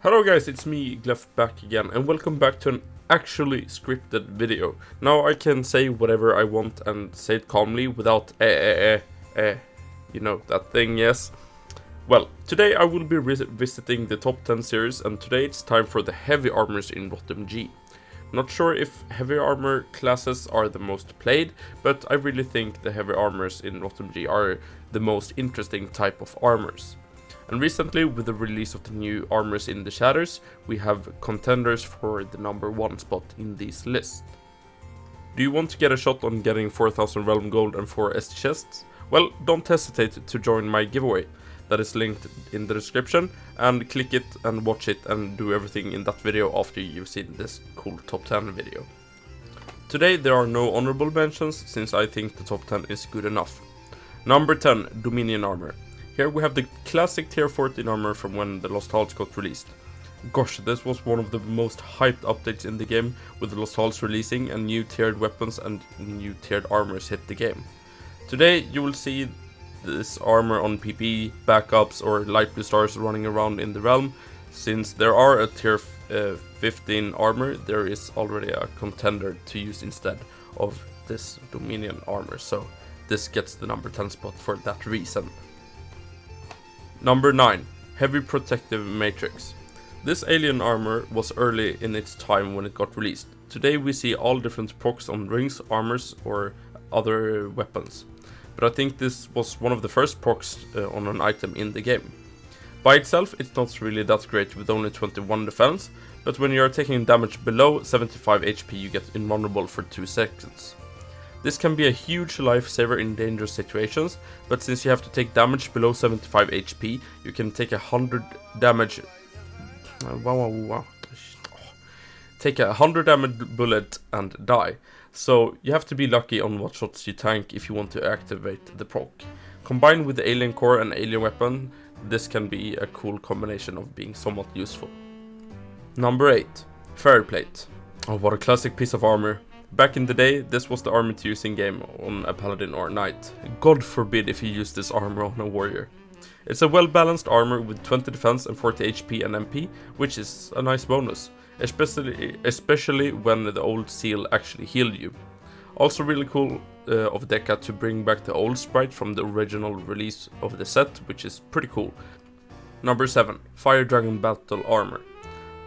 Hello guys, it's me, Gleff, back again, and welcome back to an actually scripted video. Now I can say whatever I want and say it calmly without you know, that thing, yes? Well, today I will be visiting the top 10 series, and today it's time for the heavy armors in RotMG. Not sure if heavy armor classes are the most played, but I really think the heavy armors in RotMG are the most interesting type of armors. And recently, with the release of the new armors in the shatters, we have contenders for the number 1 spot in this list. Do you want to get a shot on getting 4000 realm gold and 4 ST chests? Well, don't hesitate to join my giveaway. That is linked in the description, and click it and watch it and do everything in that video after you've seen this cool top 10 video. Today there are no honorable mentions, since I think the top 10 is good enough. Number 10, Dominion Armor. Here we have the classic tier 14 armor from when the Lost Halls got released. Gosh, this was one of the most hyped updates in the game, with the Lost Halls releasing and new tiered weapons and new tiered armors hit the game. Today you will see this armor on PP, backups or light blue stars running around in the realm. Since there are a tier 15 armor, there is already a contender to use instead of this Dominion armor, so this gets the number 10 spot for that reason. Number 9, Heavy Protective Matrix. This alien armor was early in its time when it got released. Today we see all different procs on rings, armors or other weapons. But I think this was one of the first procs on an item in the game. By itself it's not really that great with only 21 defense, but when you are taking damage below 75 HP you get invulnerable for 2 seconds. This can be a huge lifesaver in dangerous situations, but since you have to take damage below 75 HP, you can take 100 damage. Take a 100 damage bullet and die. So you have to be lucky on what shots you tank if you want to activate the proc. Combined with the alien core and alien weapon, this can be a cool combination of being somewhat useful. Number 8, Breastplate. Oh, what a classic piece of armor. Back in the day, this was the armor to use in game on a paladin or a knight. God forbid if you use this armor on a warrior. It's a well balanced armor with 20 defense and 40 HP and MP, which is a nice bonus, especially when the old seal actually healed you. Also really cool of Deca to bring back the old sprite from the original release of the set, which is pretty cool. Number 7, Fire Dragon Battle Armor.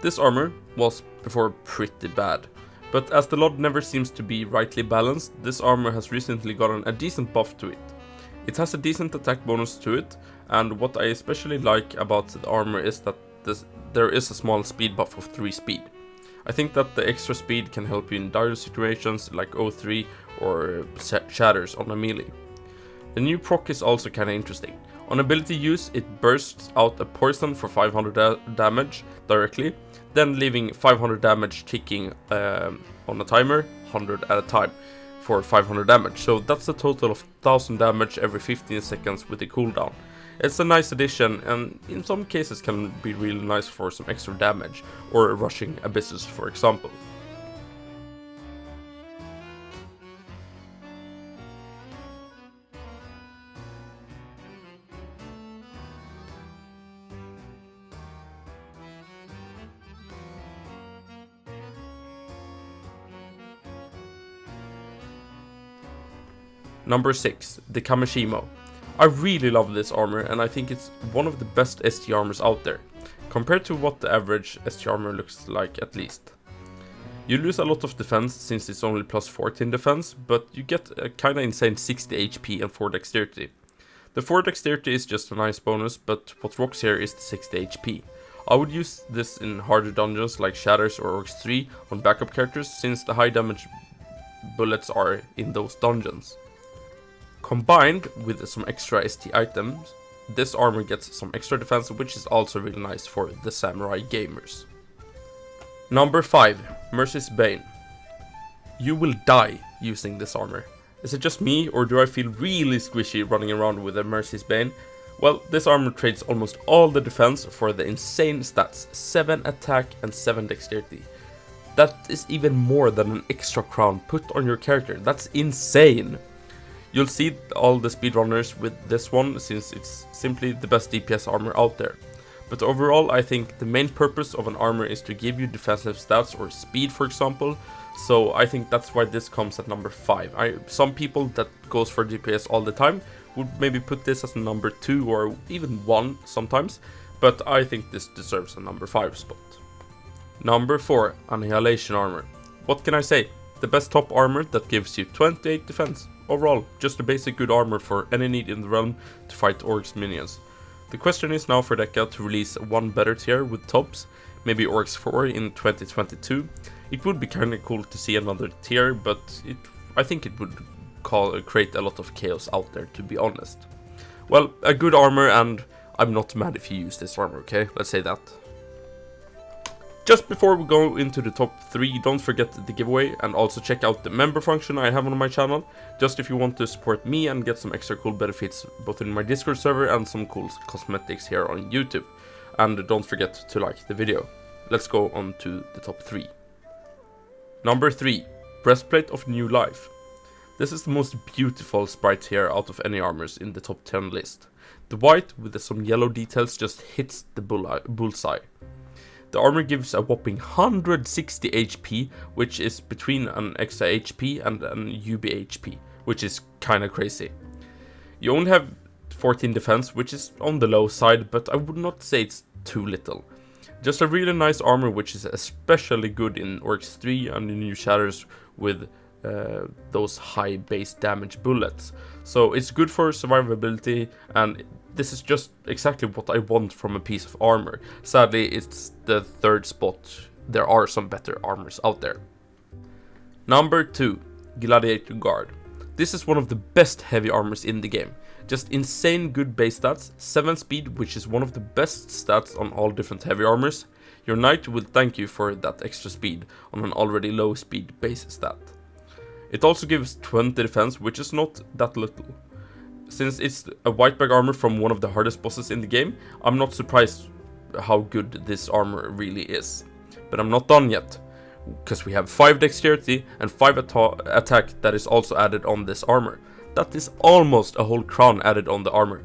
This armor was before pretty bad. But as the LOD never seems to be rightly balanced, this armor has recently gotten a decent buff to it. It has a decent attack bonus to it, and what I especially like about the armor is that there is a small speed buff of 3 speed. I think that the extra speed can help you in dire situations like O3 or shatters on a melee. The new proc is also kinda interesting. On ability use, it bursts out a poison for 500 damage directly, then leaving 500 damage ticking on a timer, 100 at a time, for 500 damage. So that's a total of 1000 damage every 15 seconds with the cooldown. It's a nice addition, and in some cases can be really nice for some extra damage, or rushing abysses for example. Number 6, the Kamashimo. I really love this armor, and I think it's one of the best ST armors out there, compared to what the average ST armor looks like at least. You lose a lot of defense since it's only plus 14 defense, but you get a kinda insane 60 HP and 4 dexterity. The 4 dexterity is just a nice bonus, but what rocks here is the 60 HP. I would use this in harder dungeons like Shatters or Oryx 3 on backup characters, since the high damage bullets are in those dungeons. Combined with some extra ST items, this armor gets some extra defense, which is also really nice for the samurai gamers. Number 5, Mercy's Bane. You will die using this armor. Is it just me, or do I feel really squishy running around with a Mercy's Bane? Well, this armor trades almost all the defense for the insane stats, 7 attack and 7 dexterity. That is even more than an extra crown put on your character. That's insane! You'll see all the speedrunners with this one, since it's simply the best DPS armor out there. But overall, I think the main purpose of an armor is to give you defensive stats or speed, for example. So I think that's why this comes at number 5. Some people that goes for DPS all the time would maybe put this as a number 2 or even 1 sometimes, but I think this deserves a number 5 spot. Number 4, Annihilation Armor. What can I say? The best top armor that gives you 28 defense. Overall, just a basic good armor for any need in the realm to fight Oryx minions. The question is now for Deca to release one better tier with tops, maybe Oryx 4 in 2022. It would be kinda cool to see another tier, but I think it would create a lot of chaos out there, to be honest. Well, a good armor, and I'm not mad if you use this armor, okay? Let's say that. Just before we go into the top 3, don't forget the giveaway, and also check out the member function I have on my channel, just if you want to support me and get some extra cool benefits both in my Discord server and some cool cosmetics here on YouTube. And don't forget to like the video. Let's go on to the top 3. Number 3, Breastplate of New Life. This is the most beautiful sprite here out of any armors in the top 10 list. The white with some yellow details just hits the bullseye. The armor gives a whopping 160 HP, which is between an extra HP and an UB HP, which is kinda crazy. You only have 14 defense, which is on the low side, but I would not say it's too little. Just a really nice armor, which is especially good in Oryx 3 and the new shatters with those high base damage bullets. So it's good for survivability, and this is just exactly what I want from a piece of armor. Sadly, it's the 3rd spot. There are some better armors out there. Number 2, Gladiator Guard. This is one of the best heavy armors in the game. Just insane good base stats, 7 speed, which is one of the best stats on all different heavy armors. Your knight will thank you for that extra speed on an already low speed base stat. It also gives 20 defense, which is not that little. Since it's a white bag armor from one of the hardest bosses in the game, I'm not surprised how good this armor really is. But I'm not done yet, because we have 5 dexterity and 5 attack that is also added on this armor. That is almost a whole crown added on the armor.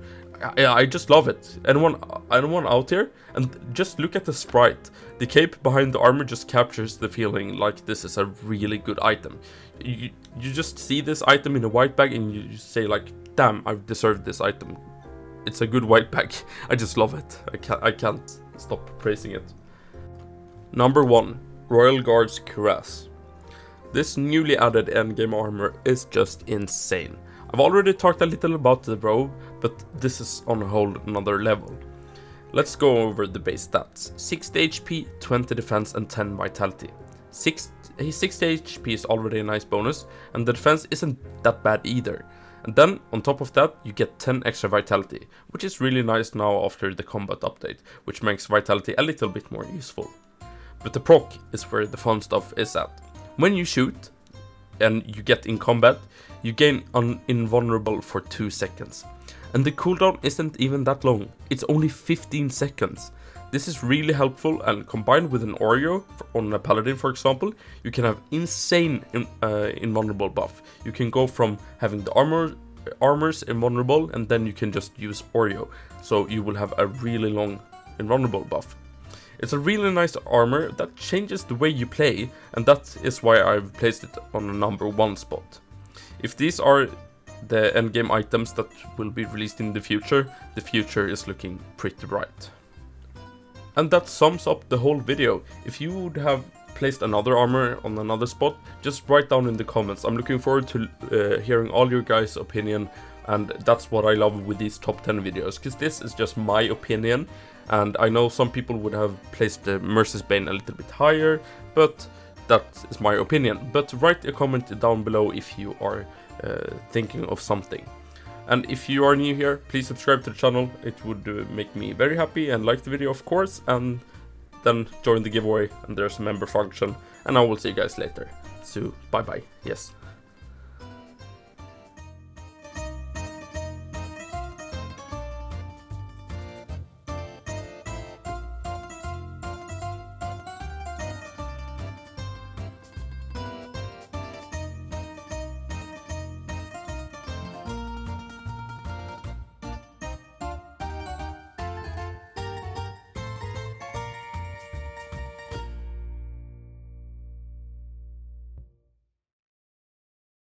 I just love it. Anyone out here? And just look at the sprite. The cape behind the armor just captures the feeling like this is a really good item. You just see this item in a white bag and you say like, damn, I've deserved this item. It's a good white bag. I just love it. I can't stop praising it. Number 1, Royal Guard's Cuirass. This newly added endgame armor is just insane. I've already talked a little about the robe, but this is on a whole another level. Let's go over the base stats. 60 HP, 20 defense and 10 vitality. 60 HP is already a nice bonus, and the defense isn't that bad either. And then, on top of that, you get 10 extra vitality, which is really nice now after the combat update, which makes vitality a little bit more useful. But the proc is where the fun stuff is at. When you shoot, and you get in combat, you gain invulnerable for 2 seconds. And the cooldown isn't even that long, it's only 15 seconds. This is really helpful, and combined with an Oreo on a paladin for example, you can have insane invulnerable buff. You can go from having the armors invulnerable, and then you can just use Oreo, so you will have a really long invulnerable buff. It's a really nice armor that changes the way you play, and that is why I've placed it on a number 1 spot. If these are the endgame items that will be released in the future is looking pretty bright. And that sums up the whole video. If you would have placed another armor on another spot, just write down in the comments. I'm looking forward to hearing all your guys' opinion, and that's what I love with these top 10 videos, because this is just my opinion, and I know some people would have placed the Mercy's Bane a little bit higher, but that is my opinion. But write a comment down below if you are thinking of something. And if you are new here, please subscribe to the channel. It would make me very happy, and like the video of course, and then join the giveaway, and there's a member function, and I will see you guys later. So bye bye. Yes.